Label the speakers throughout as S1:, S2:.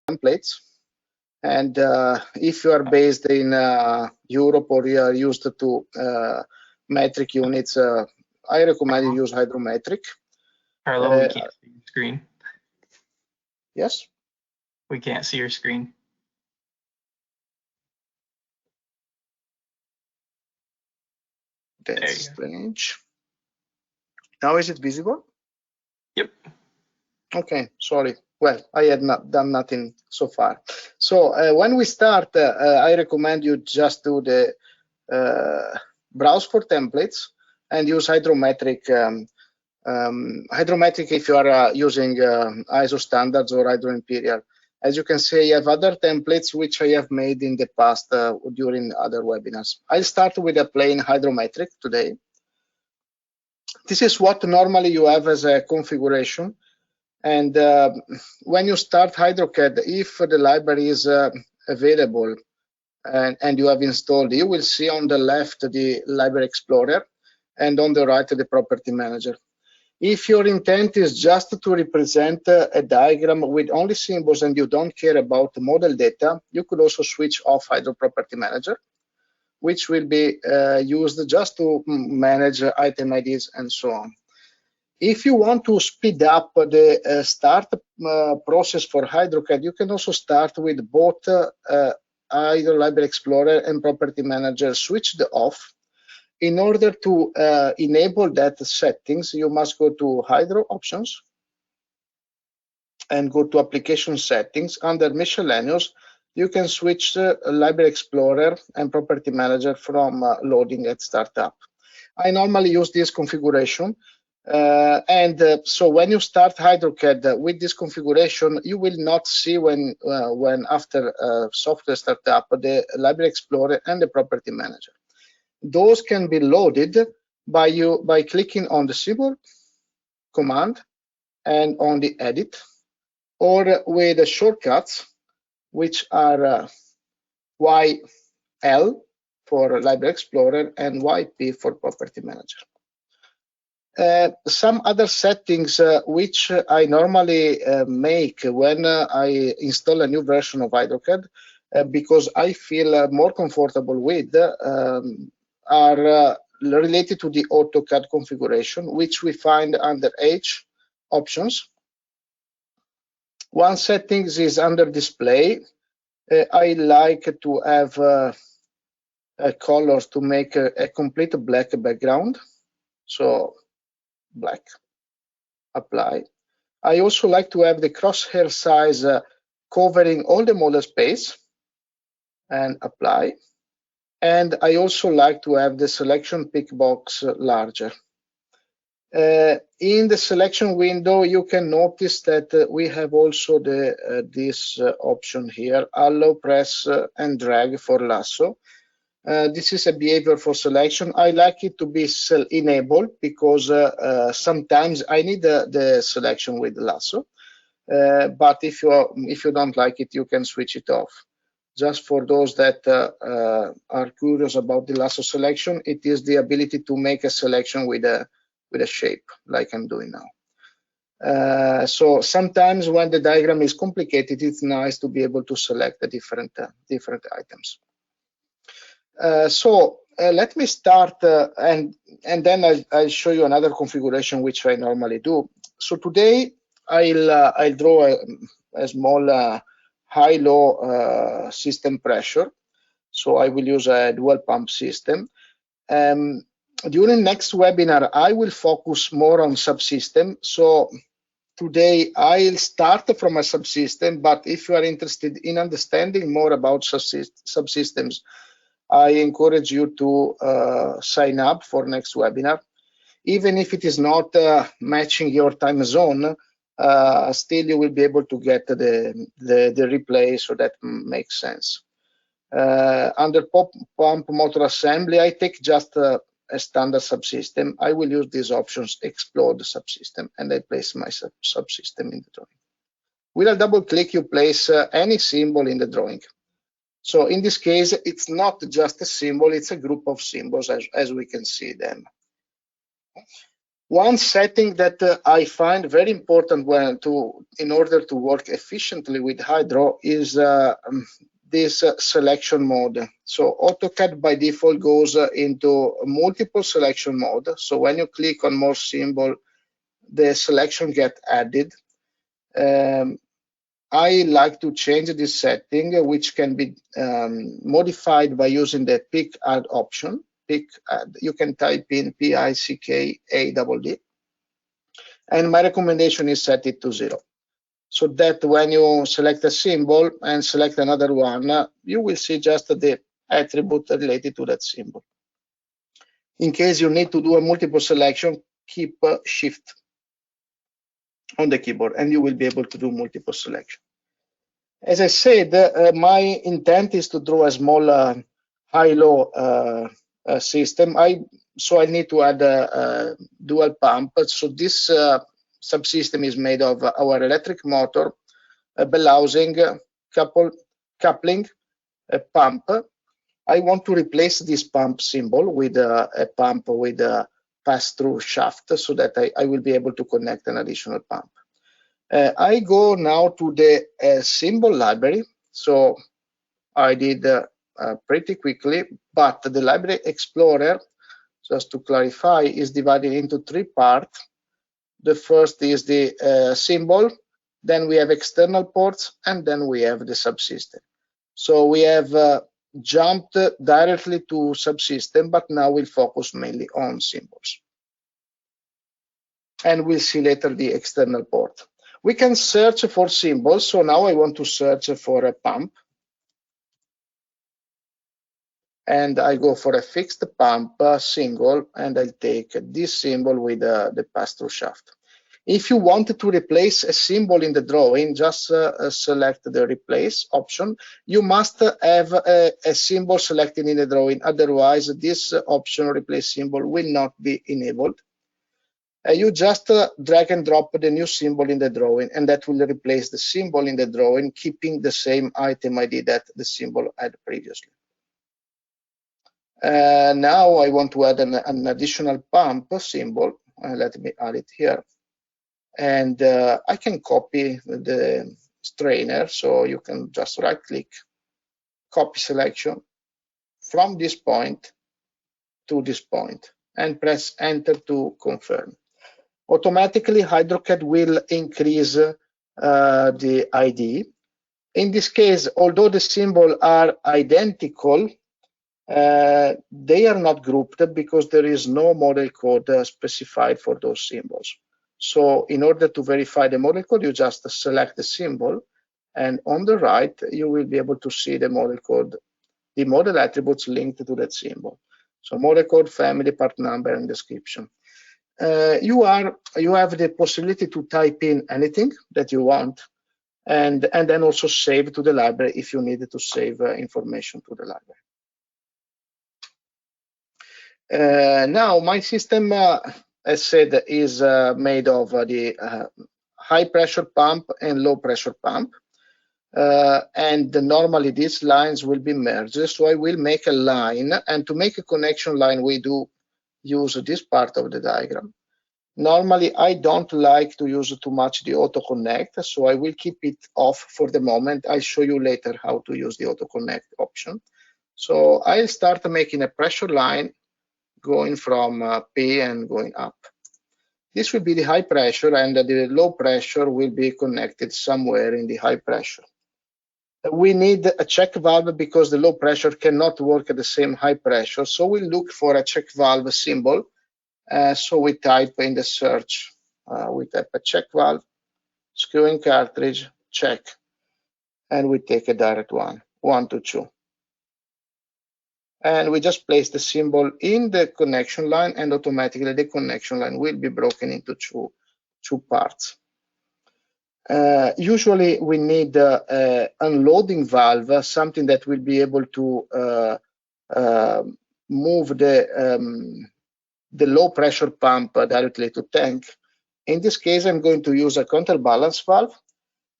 S1: templates. And if you are based in Europe or you are used to metric units, I recommend you use hydrometric.
S2: Carlo, we can't see your screen.
S1: Yes?
S2: We can't see your screen.
S1: That's strange. Now is it visible?
S2: Yep.
S1: Okay, sorry. Well, I had not done nothing so far. So when we start, I recommend you just do the browse for templates and use hydrometric. Hydrometric if you are using ISO standards or Hydro Imperial. As you can see, I have other templates which I have made in the past during other webinars. I'll start with a plain hydrometric today. This is what normally you have as a configuration. And when you start HydroCAD, if the library is available and you have installed, you will see on the left the Library Explorer and on the right the Property Manager. If your intent is just to represent a diagram with only symbols and you don't care about the model data, you could also switch off Hydro Property Manager, which will be used just to manage item IDs and so on. If you want to speed up the start process for HydroCAD, you can also start with both either Library Explorer and Property Manager switched off. In order to enable that settings, you must go to Hydro Options and go to Application Settings. Under Miscellaneous, you can switch Library Explorer and Property Manager from loading at startup. I normally use this configuration. So when you start HydroCAD with this configuration, you will not see when after software startup the Library Explorer and the Property Manager. Those can be loaded by clicking on the symbol command and on the edit, or with the shortcuts, which are YL for Library Explorer and YP for Property Manager. Some other settings which I normally make when I install a new version of HydroCAD, because I feel more comfortable with, are related to the AutoCAD configuration, which we find under H options. One settings is under display. I like to have colors to make a complete black background. So black, apply. I also like to have the crosshair size covering all the model space and apply. And I also like to have the selection pick box larger. In the selection window, you can notice that we have also this option here, allow press and drag for lasso. This is a behavior for selection. I like it to be enabled because sometimes I need the selection with lasso. But if you don't like it, you can switch it off. Just for those that are curious about the lasso selection, it is the ability to make a selection with a shape, like I'm doing now. So sometimes when the diagram is complicated, it's nice to be able to select the different items. So let me start, and then I'll show you another configuration which I normally do. So today I'll draw a small high-low system pressure. So I will use a dual pump system. During next webinar, I will focus more on subsystem. So today I'll start from a subsystem, but if you are interested in understanding more about subsystems, I encourage you to sign up for next webinar. Even if it is not matching your time zone, still you will be able to get the replay, so that makes sense. Under pump motor assembly, I take just a standard subsystem. I will use these options, explode subsystem, and I place my subsystem in the drawing. With a double click, you place any symbol in the drawing. So in this case, it's not just a symbol, it's a group of symbols as we can see them. One setting that I find very important in order to work efficiently with Hydraw is this selection mode. So AutoCAD by default goes into multiple selection mode. So when you click on more symbol, the selection get added. I like to change this setting, which can be modified by using the pick add option. Pick add. You can type in PICKADD. And my recommendation is set it to 0. So that when you select a symbol and select another one, you will see just the attribute related to that symbol. In case you need to do a multiple selection, keep Shift on the keyboard and you will be able to do multiple selection. As I said, my intent is to draw a small high-low system. So I need to add a dual pump. So this subsystem is made of our electric motor, a bell housing, coupling, a pump. I want to replace this pump symbol with a pump with a pass-through shaft so that I will be able to connect an additional pump. I go now to the symbol library. So I did pretty quickly, but the library explorer, just to clarify, is divided into 3 parts. The first is the symbol, then we have external ports, and then we have the subsystem. So we have jumped directly to subsystem, but now we'll focus mainly on symbols. And we'll see later the external port. We can search for symbols. So now I want to search for a pump. And I go for a fixed pump single, and I'll take this symbol with the pass-through shaft. If you want to replace a symbol in the drawing, just select the replace option. You must have a symbol selected in the drawing. Otherwise, this option, replace symbol, will not be enabled. You just drag and drop the new symbol in the drawing, and that will replace the symbol in the drawing, keeping the same item ID that the symbol had previously. Now I want to add an additional pump symbol. Let me add it here. And I can copy the strainer. So you can just right click, copy selection from this point to this point, and press enter to confirm. Automatically, HydroCAD will increase the ID. In this case, although the symbols are identical, they are not grouped because there is no model code specified for those symbols. So in order to verify the model code, you just select the symbol, and on the right, you will be able to see the model code, the model attributes linked to that symbol. So model code, family, part number, and description. You have the possibility to type in anything that you want, and then also save to the library if you need to save information to the library. Now my system, as said, is made of the high pressure pump and low pressure pump. And normally these lines will be merged. So I will make a line, and to make a connection line, we do use this part of the diagram. Normally, I don't like to use too much the auto connect, so I will keep it off for the moment. I'll show you later how to use the auto connect option. So I'll start making a pressure line going from P and going up. This will be the high pressure, and the low pressure will be connected somewhere in the high pressure. We need a check valve because the low pressure cannot work at the same high pressure. So we look for a check valve symbol. So we type in the search, we type a check valve, screwing cartridge, check, and we take a direct one, 1 to 2. And we just place the symbol in the connection line, and automatically the connection line will be broken into two parts. Usually we need an unloading valve, something that will be able to move the low pressure pump directly to tank. In this case, I'm going to use a counterbalance valve.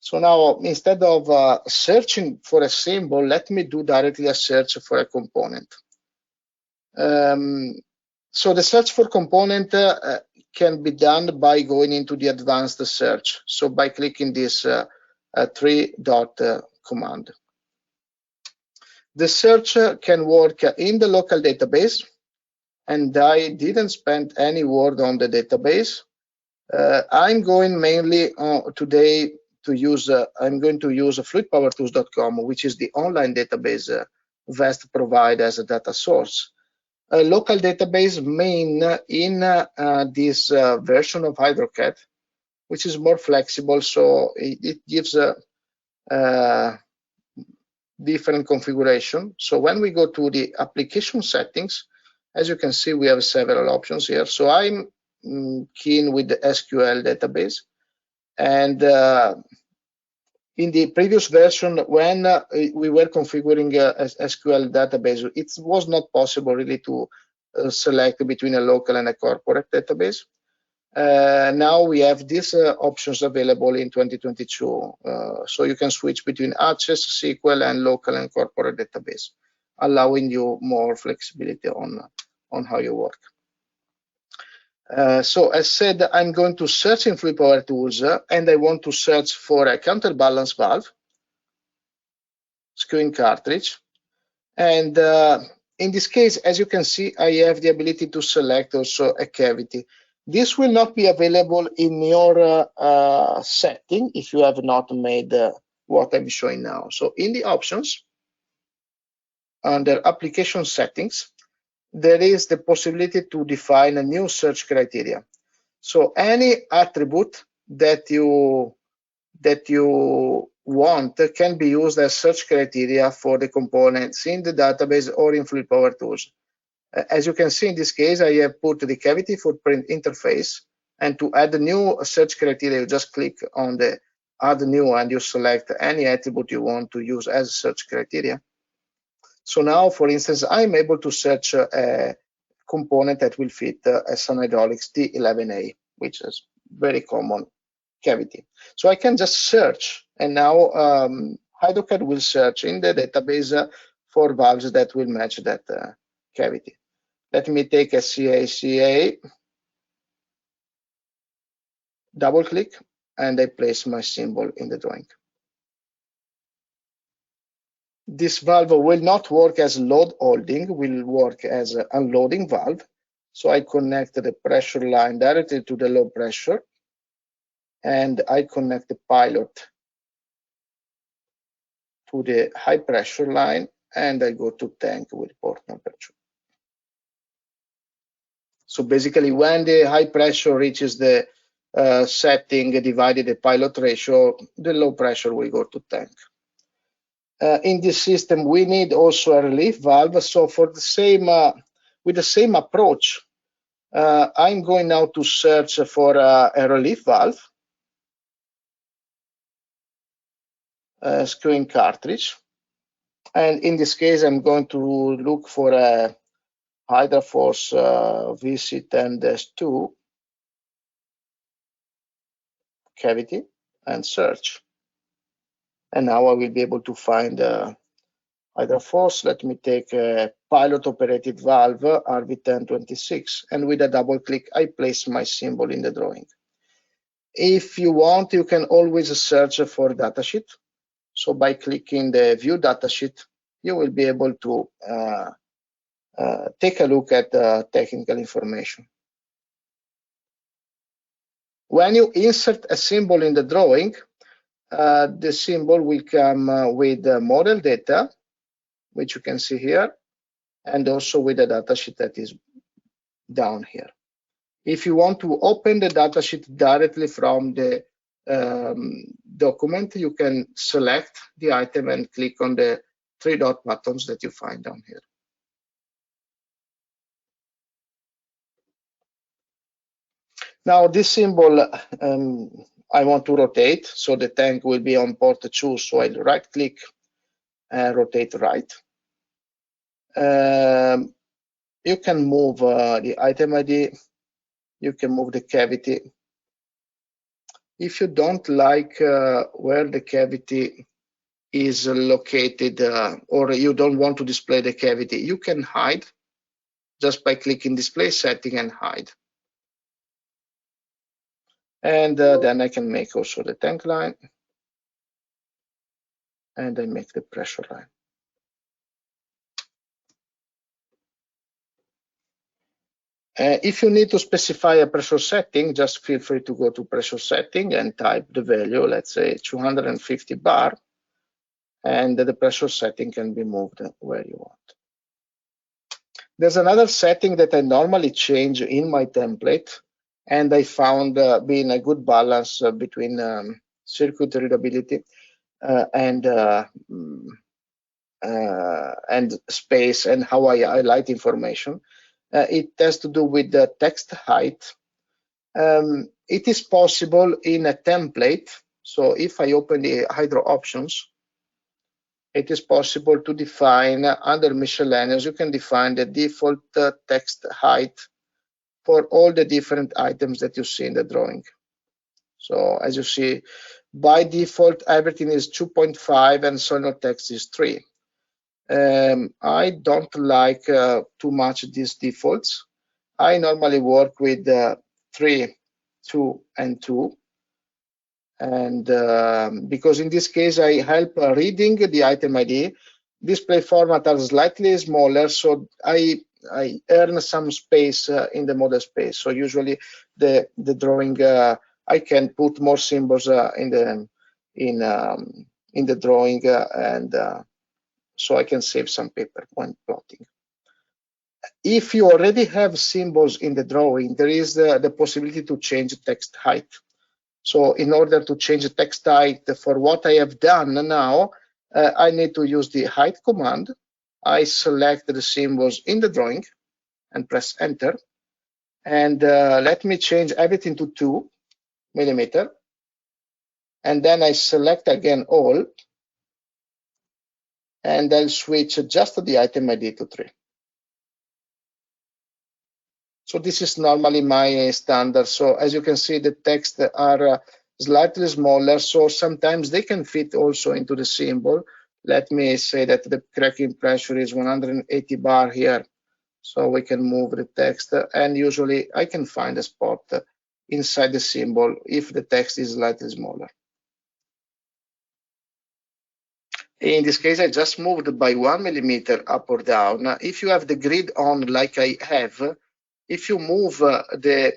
S1: So now, instead of searching for a symbol, let me do directly a search for a component. So the search for component can be done by going into the advanced search. So by clicking this three-dot command. The search can work in the local database, and I didn't spend any word on the database. I'm going mainly today to use, I'm going to use fluidpowertools.com, which is the online database VEST provides as a data source. A local database main in this version of HydroCAD, which is more flexible, so it gives a different configuration. So when we go to the application settings, as you can see, we have several options here. So I'm keen with the SQL database. And in the previous version, when we were configuring a SQL database, it was not possible really to select between a local and a corporate database. Now we have these options available in 2022. So you can switch between Access, SQL, and local and corporate database, allowing you more flexibility on how you work. So as said, I'm going to search in Fluid Power Tools, and I want to search for a counterbalance valve, screwing cartridge. And in this case, as you can see, I have the ability to select also a cavity. This will not be available in your setting if you have not made what I'm showing now. So in the options, under application settings, there is the possibility to define a new search criteria. So any attribute that you want can be used as search criteria for the components in the database or in Fluid Power Tools. As you can see in this case, I have put the cavity footprint interface, and to add a new search criteria, you just click on the add new and you select any attribute you want to use as search criteria. So now, for instance, I'm able to search a component that will fit a Sun Hydraulics T11A, which is very common cavity. So I can just search, and now HydroCAD will search in the database for valves that will match that cavity. Let me take a CACA, double click, and I place my symbol in the drawing. This valve will not work as load holding, will work as an unloading valve. So I connect the pressure line directly to the low pressure, and I connect the pilot to the high pressure line, and I go to tank with port number 2. So basically, when the high pressure reaches the setting divided the pilot ratio, the low pressure will go to tank. In this system, we need also a relief valve. So for the same, with the same approach, I'm going now to search for a relief valve, screwing cartridge. And in this case, I'm going to look for a Hydraw Force VC10-2 cavity and search. And now I will be able to find Hydraw Force. Let me take a pilot operated valve RV1026, and with a double click, I place my symbol in the drawing. If you want, you can always search for datasheet. So by clicking the view datasheet, you will be able to take a look at technical information. When you insert a symbol in the drawing, the symbol will come with model data, which you can see here, and also with the datasheet that is down here. If you want to open the datasheet directly from the document, you can select the item and click on the three dot buttons that you find down here. Now this symbol, I want to rotate, so the tank will be on port 2, so I'll right click and rotate right. You can move the item ID, you can move the cavity. If you don't like where the cavity is located, or you don't want to display the cavity, you can hide just by clicking display setting and hide. And then I can make also the tank line, and I make the pressure line. If you need to specify a pressure setting, just feel free to go to pressure setting and type the value, let's say 250 bar, and the pressure setting can be moved where you want. There's another setting that I normally change in my template, and I found being a good balance between circuit readability and space and how I highlight information. It has to do with the text height. It is possible in a template. So if I open the Hydraw options, it is possible to define under miscellaneous, you can define the default text height for all the different items that you see in the drawing. So as you see, by default, everything is 2.5 and solid text is 3. I don't like too much these defaults. I normally work with 3, 2, and 2. And because in this case, I help reading the item ID. Display format are slightly smaller, so I earn some space in the model space. So usually the drawing, I can put more symbols in the drawing, and so I can save some paper when plotting. If you already have symbols in the drawing, there is the possibility to change text height. So in order to change the text height for what I have done now, I need to use the height command. I select the symbols in the drawing and press enter. And let me change everything to 2 millimeter. And then I select again all. And I'll switch just the item ID to 3. So this is normally my standard. So as you can see, the text are slightly smaller, so sometimes they can fit also into the symbol. Let me say that the cracking pressure is 180 bar here, so we can move the text, and usually I can find a spot inside the symbol if the text is slightly smaller. In this case, I just moved by 1 millimeter up or down. If you have the grid on like I have, if you move the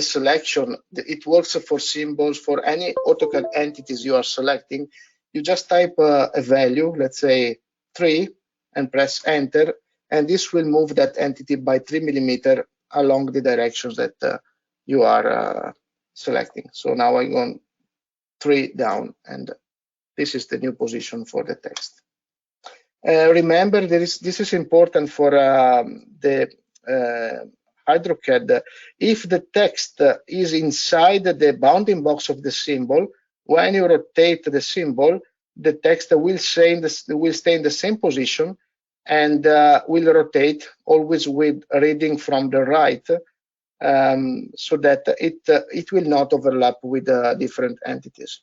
S1: selection, it works for symbols for any AutoCAD entities you are selecting. You just type a value, let's say 3, and press enter, and this will move that entity by 3 millimeter along the directions that you are selecting. So now I'm going 3 down, and this is the new position for the text. Remember, this is important for the HydroCAD. If the text is inside the bounding box of the symbol, when you rotate the symbol, the text will stay in the same position and will rotate always with reading from the right, so that it will not overlap with different entities.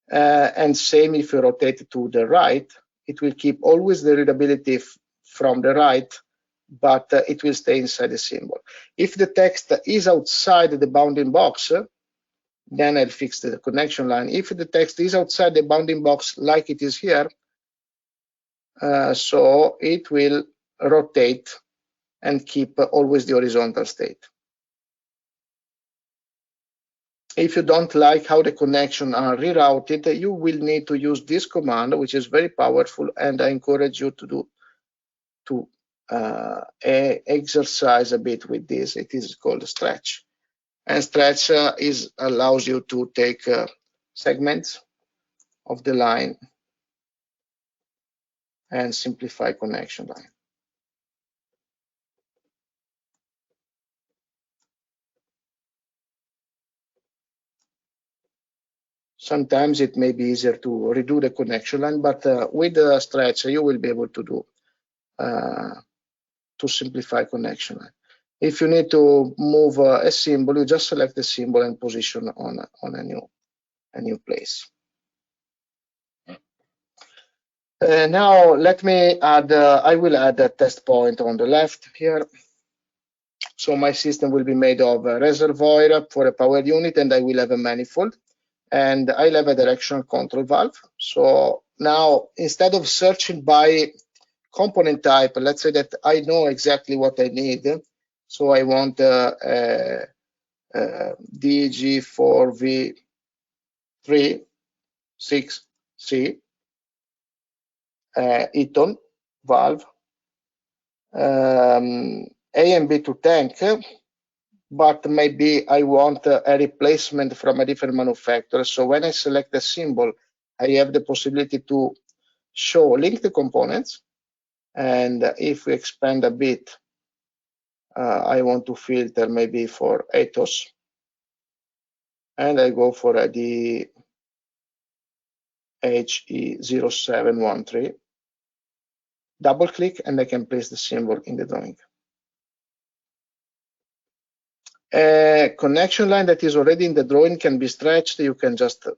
S1: And same if you rotate to the right, it will keep always the readability from the right, but it will stay inside the symbol. If the text is outside the bounding box, then I'll fix the connection line. If the text is outside the bounding box like it is here, so it will rotate and keep always the horizontal state. If you don't like how the connections are rerouted, you will need to use this command, which is very powerful, and I encourage you to exercise a bit with this. It is called stretch, and stretch allows you to take segments of the line and simplify connection line. Sometimes it may be easier to redo the connection line, but with the stretch, you will be able to do to simplify connection line. If you need to move a symbol, you just select the symbol and position on a new place. Now let me add. I will add a test point on the left here. So my system will be made of a reservoir for a power unit, and I will have a manifold, and I'll have a directional control valve. So now, instead of searching by component type, let's say that I know exactly what I need. So I want DG4V36C Eton valve, A and B to tank, but maybe I want a replacement from a different manufacturer. So when I select a symbol, I have the possibility to show link the components. And if we expand a bit, I want to filter maybe for ethos, and I go for the HE0713. Double click, and I can place the symbol in the drawing. A connection line that is already in the drawing can be stretched. You can just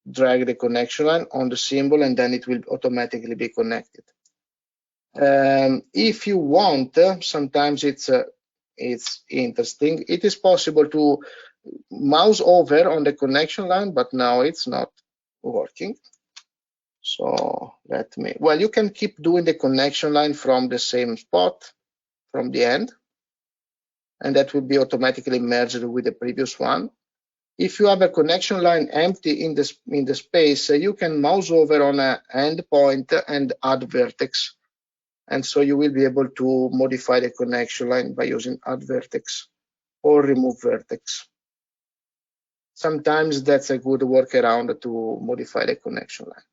S1: drag the connection line on the symbol, and then it will automatically be connected. If you want, sometimes it's interesting. It is possible to mouse over on the connection line, but now it's not working. So well, you can keep doing the connection line from the same spot, from the end, and that will be automatically merged with the previous one. If you have a connection line empty in the space, you can mouse over on an endpoint and add vertex. And so you will be able to modify the connection line by using add vertex or remove vertex. Sometimes that's a good workaround to modify the connection line.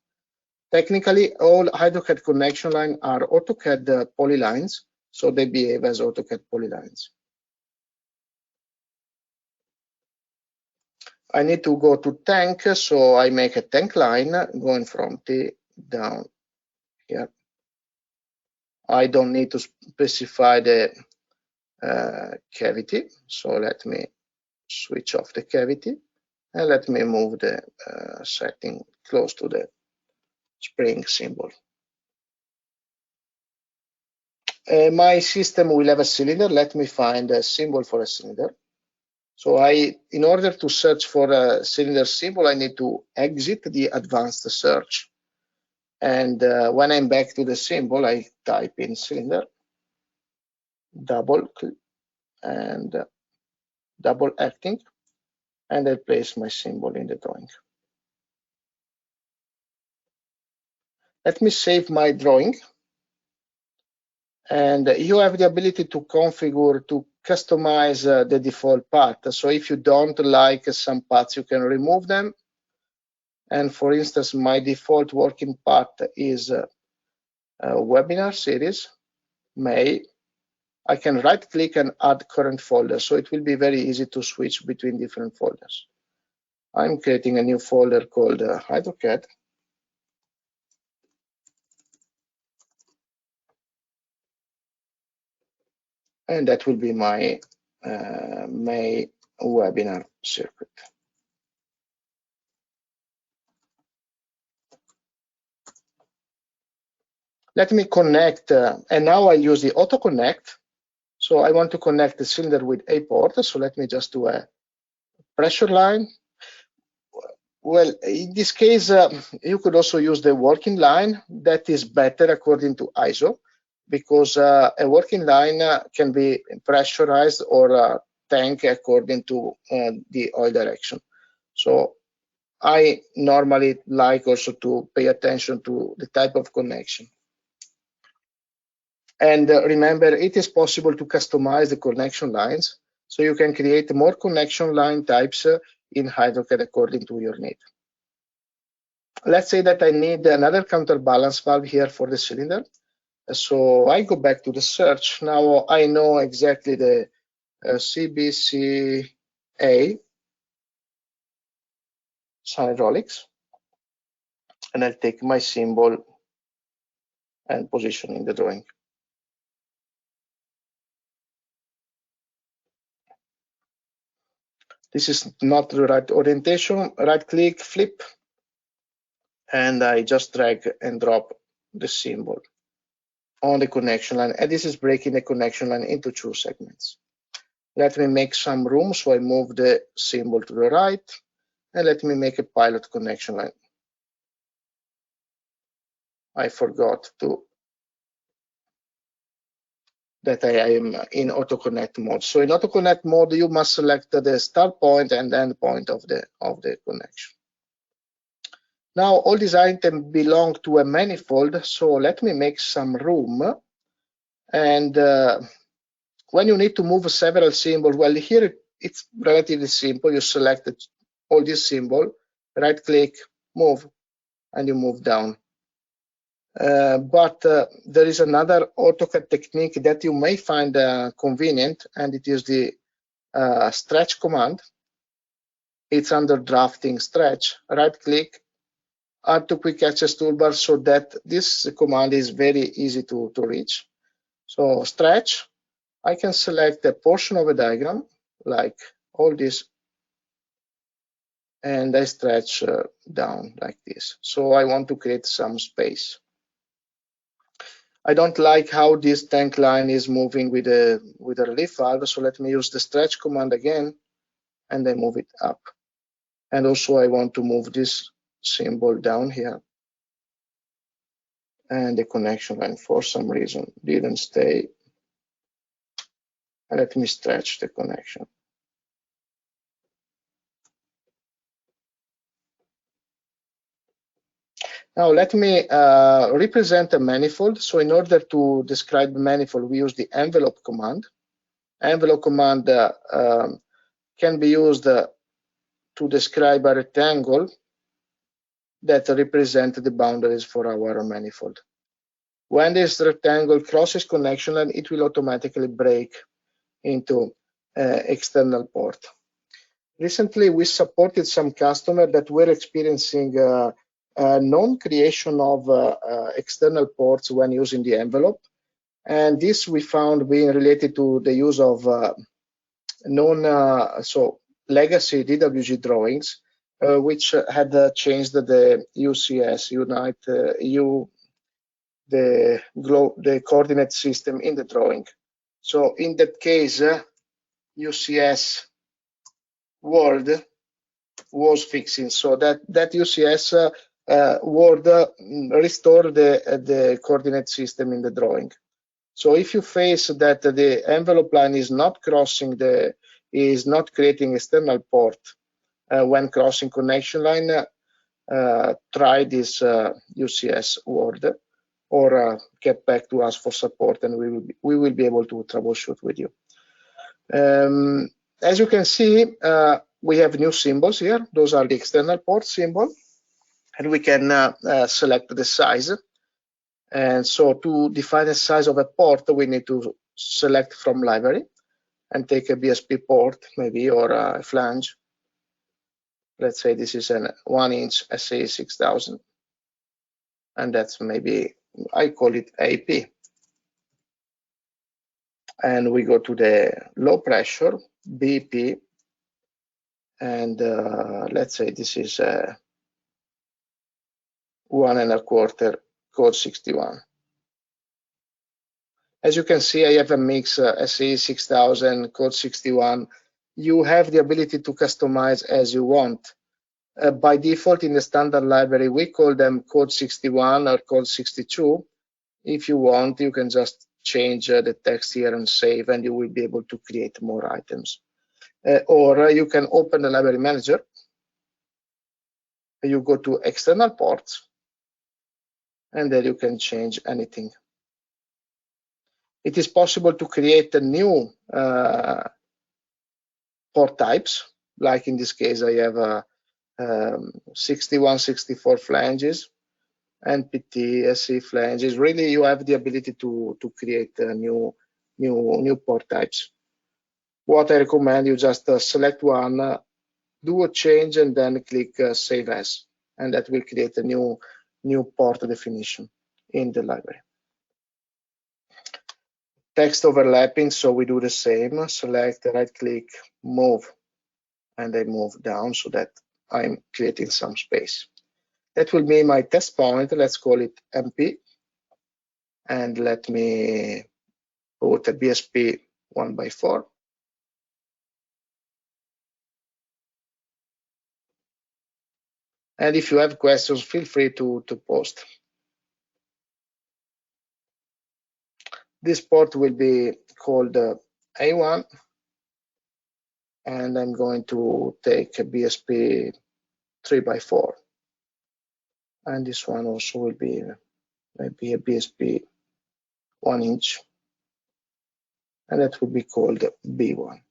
S1: Technically, all HydroCAD connection lines are AutoCAD polylines, so they behave as AutoCAD polylines. I need to go to tank, so I make a tank line going from T down here. I don't need to specify the cavity, so let me switch off the cavity, and let me move the setting close to the spring symbol. My system will have a cylinder. Let me find a symbol for a cylinder. So in order to search for a cylinder symbol, I need to exit the advanced search. And when I'm back to the symbol, I type in cylinder, double click, and double acting, and I place my symbol in the drawing. Let me save my drawing. And you have the ability to configure, to customize the default path. So if you don't like some paths, you can remove them. And for instance, my default working path is a webinar series, May. I can right click and add current folder. So it will be very easy to switch between different folders. I'm creating a new folder called HydroCAD. And that will be my May webinar circuit. Let me connect, and now I use the auto connect. So I want to connect the cylinder with a port. So let me just do a pressure line. Well, in this case, you could also use the working line. That is better according to ISO, because a working line can be pressurized or tank according to the oil direction. So I normally like also to pay attention to the type of connection. And remember, it is possible to customize the connection lines, so you can create more connection line types in HydroCAD according to your need. Let's say that I need another counterbalance valve here for the cylinder. So I go back to the search. Now I know exactly the CBCA Sun Hydraulics, and I'll take my symbol and position in the drawing. This is not the right orientation. Right click, flip, and I just drag and drop the symbol on the connection line. And this is breaking the connection line into two segments. Let me make some room, so I move the symbol to the right, and let me make a pilot connection line. I forgot that I am in auto-connect mode. So in auto-connect mode, you must select the start point and end point of the connection. Now all these items belong to a manifold, so let me make some room. And when you need to move several symbols, well, here it's relatively simple. You select all these symbols, right-click, move, and you move down. But there is another AutoCAD technique that you may find convenient, and it is the stretch command. It's under drafting stretch. Right-click, add to quick access toolbar, so that this command is very easy to reach. So stretch, I can select a portion of a diagram, like all this, and I stretch down like this. So I want to create some space. I don't like how this tank line is moving with a relief valve, so let me use the stretch command again, and I move it up. And also I want to move this symbol down here. And the connection line, for some reason, didn't stay. And let me stretch the connection. Now let me represent a manifold. So in order to describe the manifold, we use the envelope command. Envelope command can be used to describe a rectangle that represent the boundaries for our manifold. When this rectangle crosses connection line, it will automatically break into external port. Recently, we supported some customers that were experiencing non-creation of external ports when using the envelope. And this we found being related to the use of legacy DWG drawings, which had changed the UCS, the coordinate system in the drawing. So in that case, UCS word was fixing, so that UCS word restore the coordinate system in the drawing. So if you face that the envelope line is not creating external port when crossing connection line, try this UCS word, or get back to us for support, and we will be able to troubleshoot with you. As you can see, we have new symbols here. Those are the external port symbol, and we can select the size. And so to define the size of a port, we need to select from library and take a BSP port, maybe, or a flange. Let's say this is a 1-inch SAE 6000, and that's maybe, I call it AP. And we go to the low pressure, BP, and let's say this is 1 1/4 code 61. As you can see, I have a mix SAE 6000, code 61. You have the ability to customize as you want. By default, in the standard library, we call them code 61 or code 62. If you want, you can just change the text here and save, and you will be able to create more items. Or you can open the library manager. You go to external ports, and then you can change anything. It is possible to create a new port types, like in this case, I have 61, 64 flanges, NPT, SE flanges. Really, you have the ability to create new port types. What I recommend, you just select one, do a change, and then click Save As, and that will create a new port definition in the library. Text overlapping, so we do the same. Select, right-click, move, and I move down so that I'm creating some space. That will be my test point. Let's call it MP, and let me put a BSP 1x4. And if you have questions, feel free to post. This port will be called A1, and I'm going to take a BSP 3x4. And this one also will be maybe a BSP 1 inch, and that will be called B1.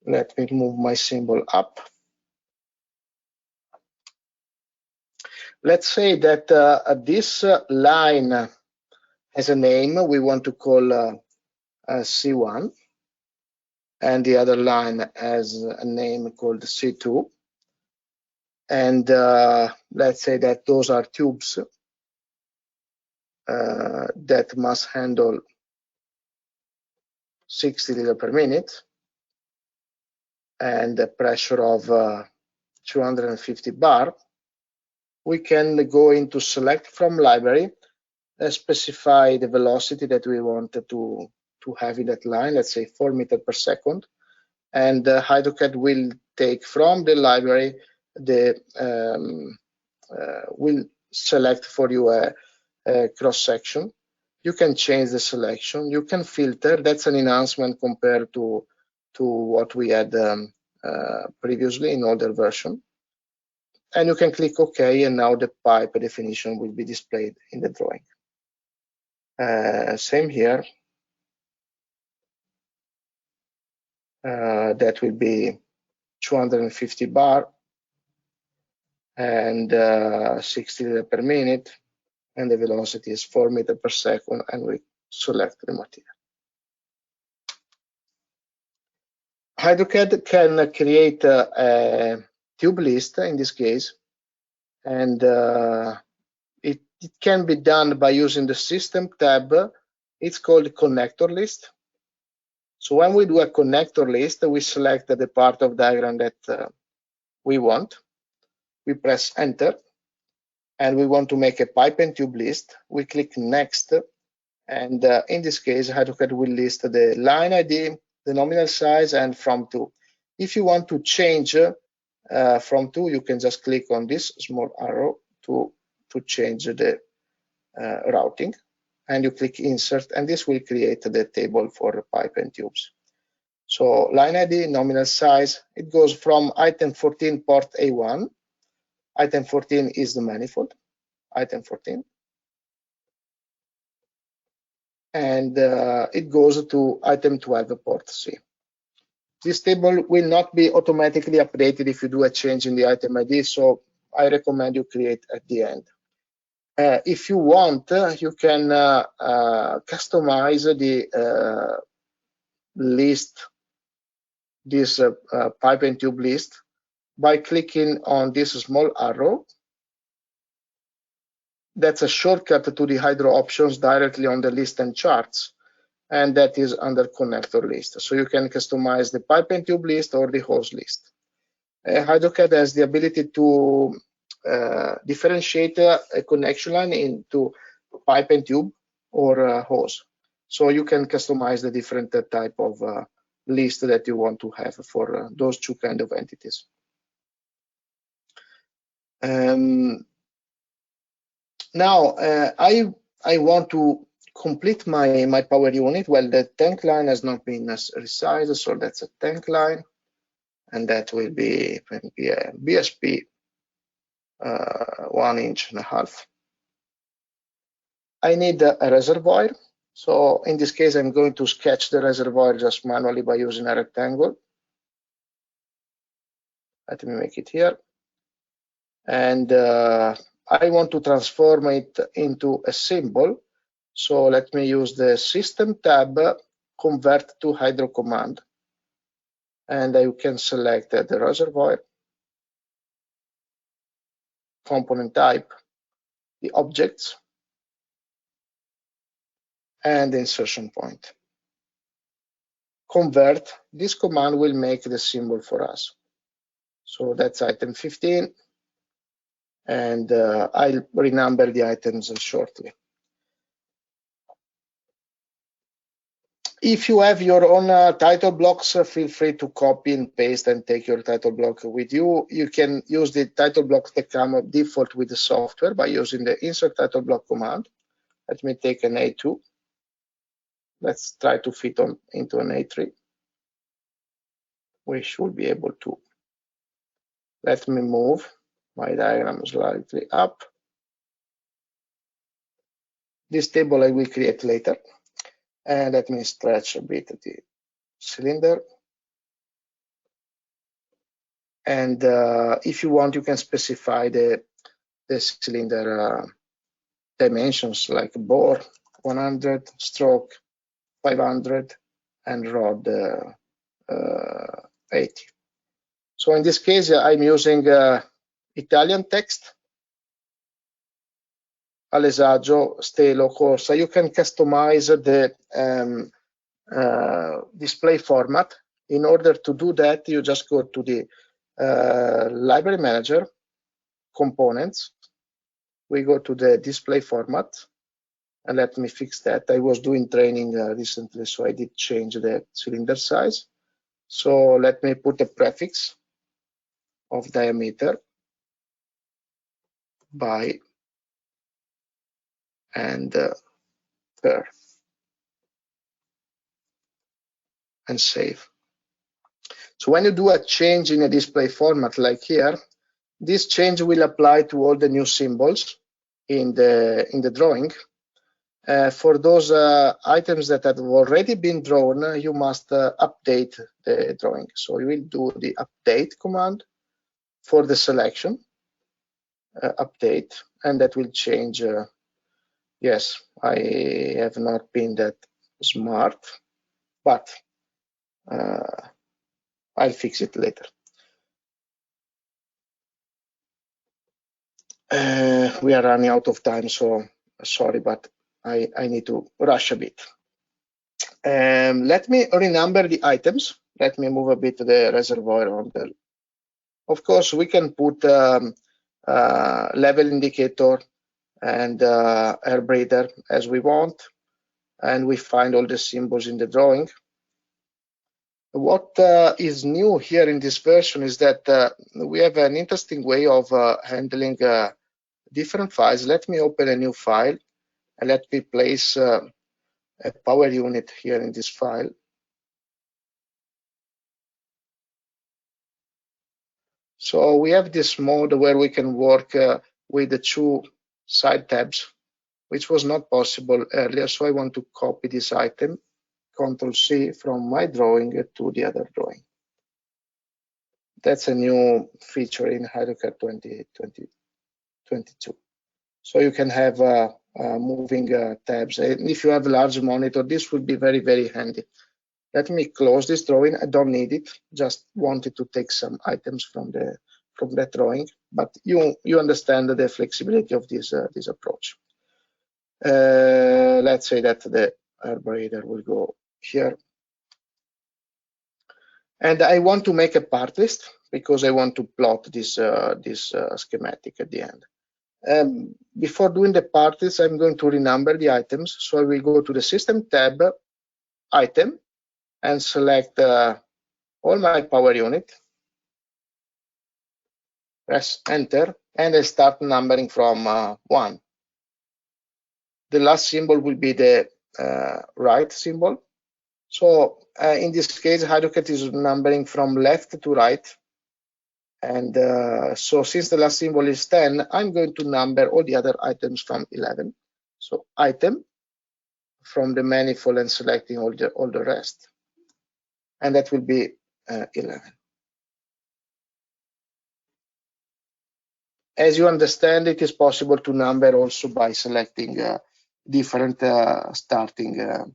S1: Let me move my symbol up. Let's say that this line has a name. We want to call C1, and the other line has a name called C2. And let's say that those are tubes that must handle 60 liters per minute and a pressure of 250 bar. We can go into select from library, specify the velocity that we want to have in that line, let's say 4 meters per second, and HydroCAD will take from the library will select for you a cross section. You can change the selection. You can filter. That's an enhancement compared to what we had previously in older version. And you can click OK, and now the pipe definition will be displayed in the drawing. Same here. That will be 250 bar and 60 liters per minute, and the velocity is 4 meters per second, and we select the material. HydroCAD can create a tube list in this case, and it can be done by using the System tab. It's called Connector List. So when we do a connector list, we select the part of diagram that we want. We press Enter, and we want to make a pipe and tube list. We click Next, and in this case, HydroCAD will list the line ID, the nominal size, and from to. If you want to change from to, you can just click on this small arrow to change the routing, and you click Insert, and this will create the table for pipe and tubes. So line ID, nominal size, it goes from item 14 port A1. Item 14 is the manifold, item 14. And it goes to item 12 port C. This table will not be automatically updated if you do a change in the item ID, so I recommend you create at the end. If you want, you can customize the list, this pipe and tube list, by clicking on this small arrow. That's a shortcut to the Hydraw options directly on the list and charts, and that is under connector list. So you can customize the pipe and tube list or the hose list. HydroCAD has the ability to differentiate a connection line into pipe and tube or hose. So you can customize the different type of list that you want to have for those two kind of entities. Now I want to complete my power unit. Well, the tank line has not been resized, so that's a tank line, and that will be a BSP 1.5 inches. I need a reservoir, so in this case I'm going to sketch the reservoir just manually by using a rectangle. Let me make it here, and I want to transform it into a symbol. So let me use the System tab, Convert to Hydraw command, and I can select the reservoir, component type, the objects, and the insertion point. Convert, this command will make the symbol for us. So that's item 15, and I'll renumber the items shortly. If you have your own title blocks, feel free to copy and paste and take your title block with you. You can use the title blocks that come default with the software by using the insert title block command. Let me take an A2. Let's try to fit into an A3. We should be able to. Let me move my diagram slightly up. This table I will create later. And let me stretch a bit the cylinder. And if you want, you can specify the cylinder dimensions like bore 100, stroke 500, and rod 80. So in this case, I'm using Italian text, Alesagio, Stelo, Corsa. You can customize the display format. In order to do that, you just go to the library manager, components. We go to the display format, and let me fix that. I was doing training recently, so I did change the cylinder size. So let me put a prefix of diameter by and per, and save. So when you do a change in a display format like here, this change will apply to all the new symbols in the drawing. For those items that have already been drawn, you must update the drawing. So you will do the update command for the selection, update, and that will change. Yes, I have not been that smart, but I'll fix it later. We are running out of time, so sorry, but I need to rush a bit. Let me renumber the items. Let me move a bit the reservoir on the. Of course, we can put level indicator and air breather as we want, and we find all the symbols in the drawing. What is new here in this version is that we have an interesting way of handling different files. Let me open a new file and let me place a power unit here in this file. So we have this mode where we can work with the two side tabs, which was not possible earlier. So I want to copy this item, Control C from my drawing to the other drawing. That's a new feature in HydroCAD 2022. So you can have moving tabs. And if you have a large monitor, this would be very, very handy. Let me close this drawing. I don't need it. Just wanted to take some items from that drawing. But you understand the flexibility of this approach. Let's say that the air breather will go here. And I want to make a part list because I want to plot this schematic at the end. Before doing the part list, I'm going to renumber the items. So I will go to the System tab, Item, and select all my power unit. Press Enter, and I start numbering from 1. The last symbol will be the right symbol. So in this case, HydroCAD is numbering from left to right. And so since the last symbol is 10, I'm going to number all the other items from 11. So item from the manifold and selecting all the rest. And that will be 11. As you understand, it is possible to number also by selecting different starting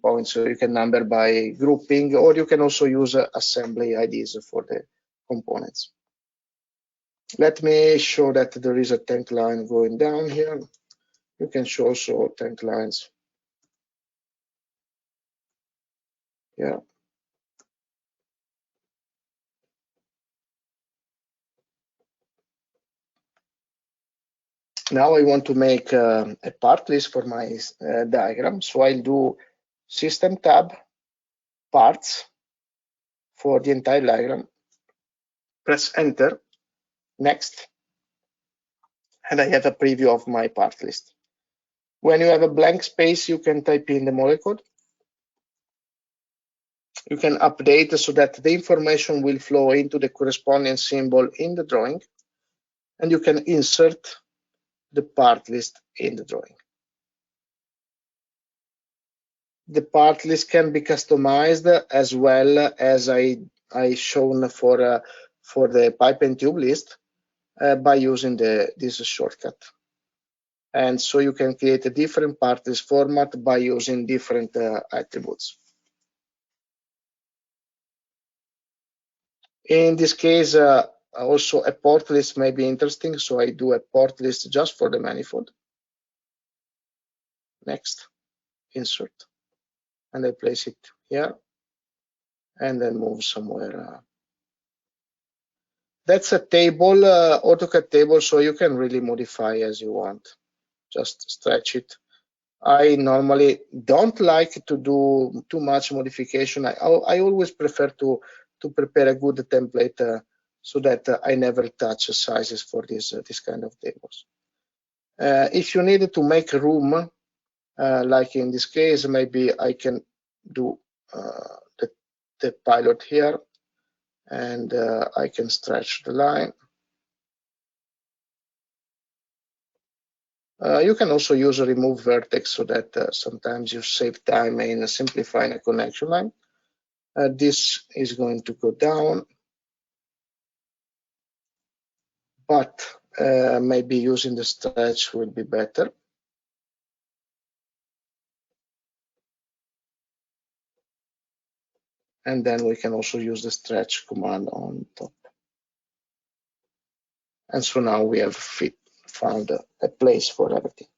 S1: points. So you can number by grouping, or you can also use assembly IDs for the components. Let me show that there is a tank line going down here. You can show also tank lines. Yeah. Now I want to make a part list for my diagram. So I'll do System tab, parts for the entire diagram. Press enter, next, and I have a preview of my part list. When you have a blank space, you can type in the model code. You can update so that the information will flow into the corresponding symbol in the drawing, and you can insert the part list in the drawing. The part list can be customized as well as I shown for the pipe and tube list by using this shortcut. And so you can create a different part list format by using different attributes. In this case, also a port list may be interesting, so I do a port list just for the manifold. Next, insert, and I place it here, and then move somewhere. That's a table, AutoCAD table, so you can really modify as you want. Just stretch it. I normally don't like to do too much modification. I always prefer to prepare a good template so that I never touch sizes for this kind of tables. If you need to make room, like in this case, maybe I can do the pilot here, and I can stretch the line. You can also use a remove vertex so that sometimes you save time in simplifying a connection line. This is going to go down, but maybe using the stretch will be better. And then we can also use the stretch command on top. And so now we have found a place for everything.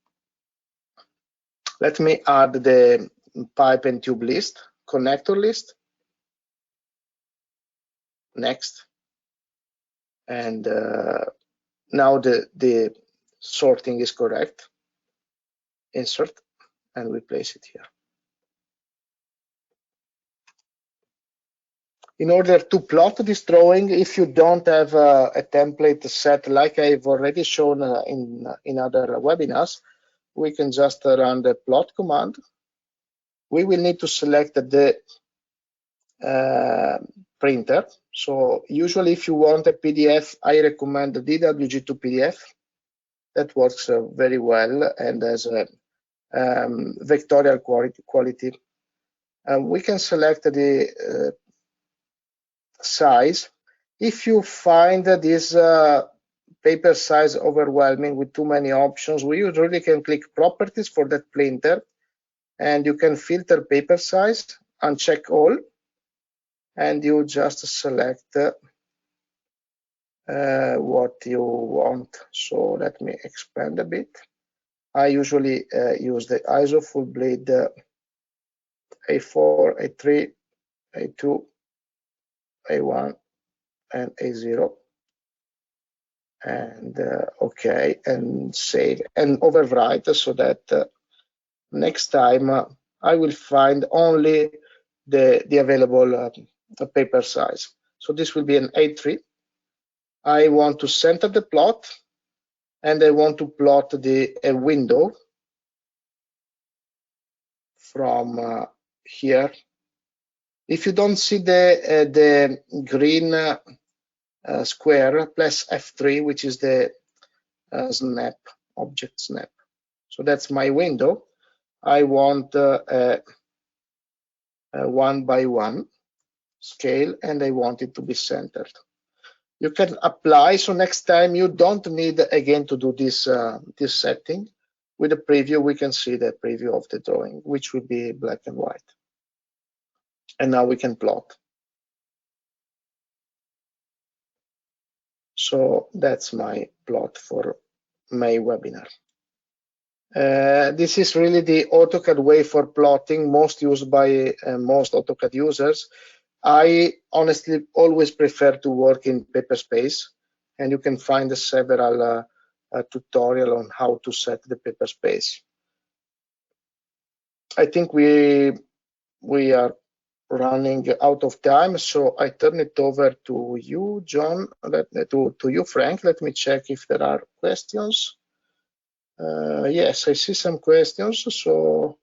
S1: Let me add the pipe and tube list, connector list. Next. And now the sorting is correct. Insert, and we place it here. In order to plot this drawing, if you don't have a template set like I've already shown in other webinars, we can just run the plot command. We will need to select the printer. So usually if you want a PDF, I recommend the DWG to PDF. That works very well and has a vectorial quality. We can select the size. If you find this paper size overwhelming with too many options, we usually can click properties for that printer, and you can filter paper size, uncheck all, and you just select what you want. So let me expand a bit. I usually use the ISO full blade A4, A3, A2, A1, and A0. And OK, and save and overwrite so that next time I will find only the available paper size. So this will be an A3. I want to center the plot, and I want to plot a window from here. If you don't see the green square, plus F3, which is the snap, object snap. So that's my window. I want a 1:1 scale, and I want it to be centered. You can apply, so next time you don't need again to do this setting. With the preview, we can see the preview of the drawing, which will be black and white. And now we can plot. So that's my plot for my webinar. This is really the AutoCAD way for plotting, most used by most AutoCAD users. I honestly always prefer to work in Paperspace, and you can find several tutorials on how to set the Paperspace. I think we we are running out of time, so I turn it over to you, John, to you, Frank. Let me check if there are questions. Yes, I see some questions. So,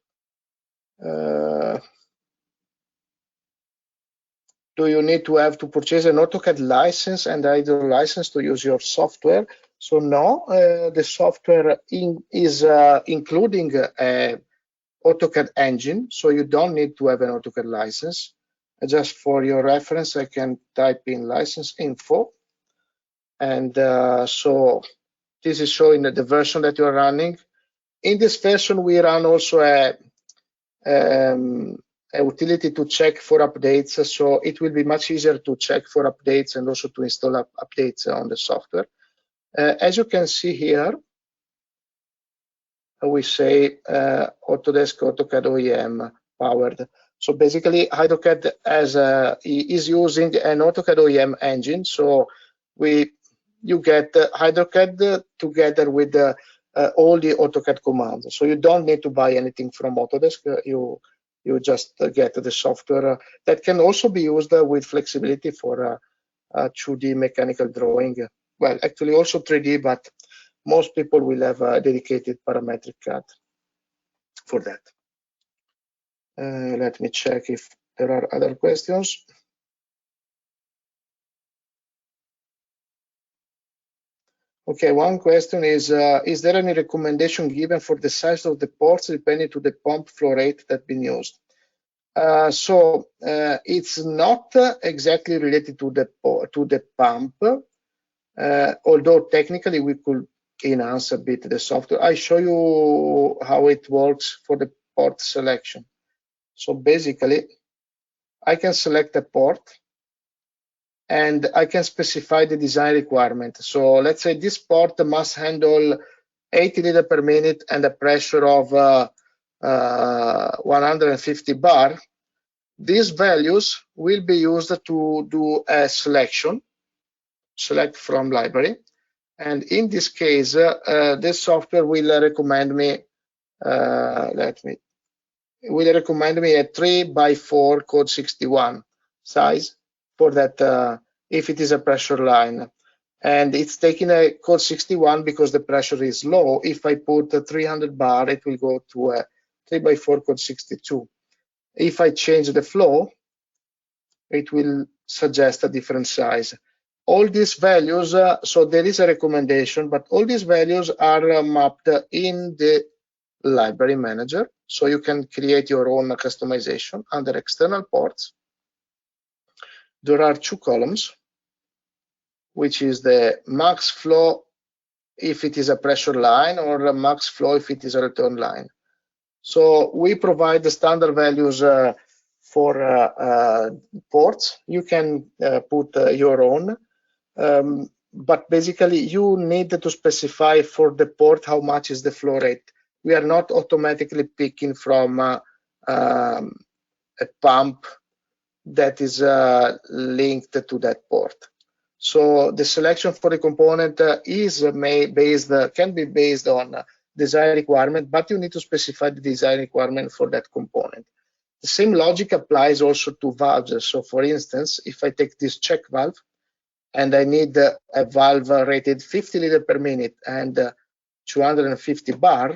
S1: do you need to have to purchase an AutoCAD license and Hydraw license to use your software? So no, the software is including a AutoCAD engine, so you don't need to have an AutoCAD license. Just for your reference, I can type in license info. And so this is showing the version that you're running. In this version, we run also a utility to check for updates. So it will be much easier to check for updates and also to install updates on the software. As you can see here, we say Autodesk AutoCAD OEM powered. So basically, HydroCAD is using an AutoCAD OEM engine. So you get HydroCAD together with all the AutoCAD commands. So you don't need to buy anything from Autodesk. You just get the software that can also be used with flexibility for 2D mechanical drawing. Well, actually also 3D, but most people will have a dedicated parametric CAD for that. Let me check if there are other questions. Okay, one question is there any recommendation given for the size of the ports depending to the pump flow rate that's been used? So it's not exactly related to the pump, although technically we could enhance a bit the software. I show you how it works for the port selection. So basically, I can select a port and I can specify the design requirement. So let's say this port must handle 80 liters per minute and a pressure of 150 bar. These values will be used to do a selection, select from library. And in this case, this software will recommend me, will recommend me a 3x4 code 61 size for that if it is a pressure line. And it's taking a code 61 because the pressure is low. If I put a 300 bar, it will go to a 3x4 code 62. If I change the flow, it will suggest a different size. All these values, so there is a recommendation, but all these values are mapped in the library manager. So you can create your own customization under external ports. There are two columns, which is the max flow if it is a pressure line or the max flow if it is a return line. So we provide the standard values for ports. You can put your own, but basically you need to specify for the port how much is the flow rate. We are not automatically picking from a pump that is linked to that port. So the selection for the component can be based on design requirement, but you need to specify the design requirement for that component. The same logic applies also to valves. So for instance, if I take this check valve and I need a valve rated 50 liters per minute and 250 bar,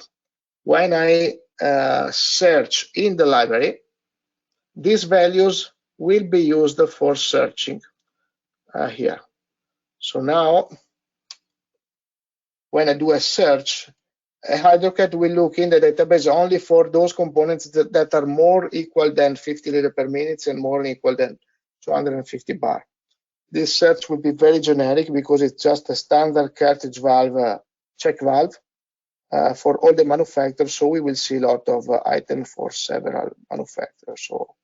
S1: when I search in the library, these values will be used for searching here. So now, when I do a search, HydroCAD will look in the database only for those components that are more equal than 50 liters per minute and more equal than 250 bar. This search will be very generic because it's just a standard cartridge valve, check valve for all the manufacturers. So we will see a lot of items for several manufacturers. So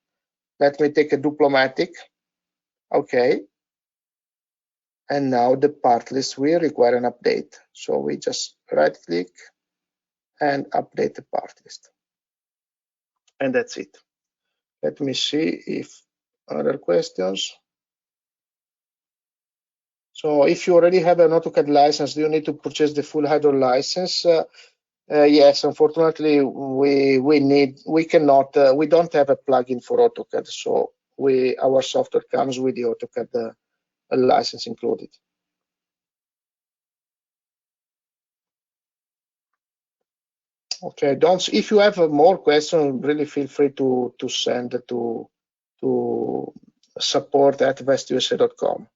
S1: let me take a Diplomatic. Okay. And now the part list will require an update. So we just right click and update the part list. And that's it. Let me see if other questions. So if you already have an AutoCAD license, do you need to purchase the full Hydraw license? Yes, unfortunately, we don't have a plugin for AutoCAD, so our software comes with the AutoCAD license included. Okay, if you have more questions, really feel free to send to support@vestusa.com.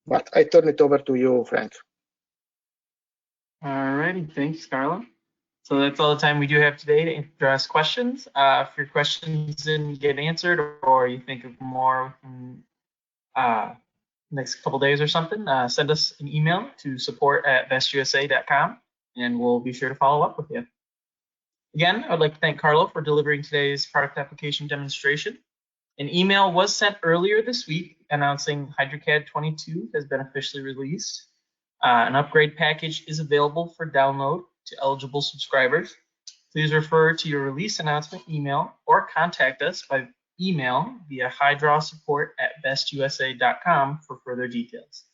S1: But I turn it over to you, Frank.
S2: Alrighty, thanks, Carlo. So that's all the time we do have today to address questions. If your questions didn't get answered or you think of more within next couple days or something, send us an email to support@vestusa.com and we'll be sure to follow up with you. Again, I'd like to thank Carlo for delivering today's product application demonstration. An email was sent earlier this week announcing HydroCAD 22 has been officially released. An upgrade package is available for download to eligible subscribers. Please refer to your release announcement email or contact us by email via hydraw@vestusa.com for further details.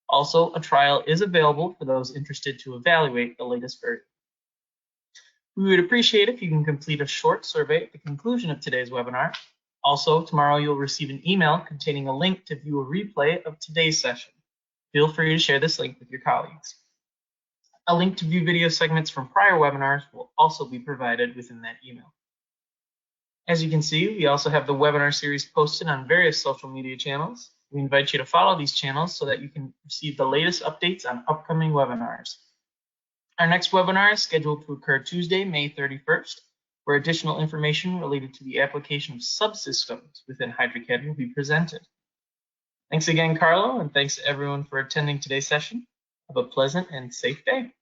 S2: Also, a trial is available for those interested to evaluate the latest version. We would appreciate if you can complete a short survey at the conclusion of today's webinar. Also, tomorrow you'll receive an email containing a link to view a replay of today's session. Feel free to share this link with your colleagues. A link to view video segments from prior webinars will also be provided within that email. As you can see, we also have the webinar series posted on various social media channels. We invite you to follow these channels so that you can receive the latest updates on upcoming webinars. Our next webinar is scheduled to occur Tuesday, May 31st, where additional information related to the application of subsystems within HydroCAD will be presented. Thanks again, Carlo, and thanks to everyone for attending today's session. Have a pleasant and safe day.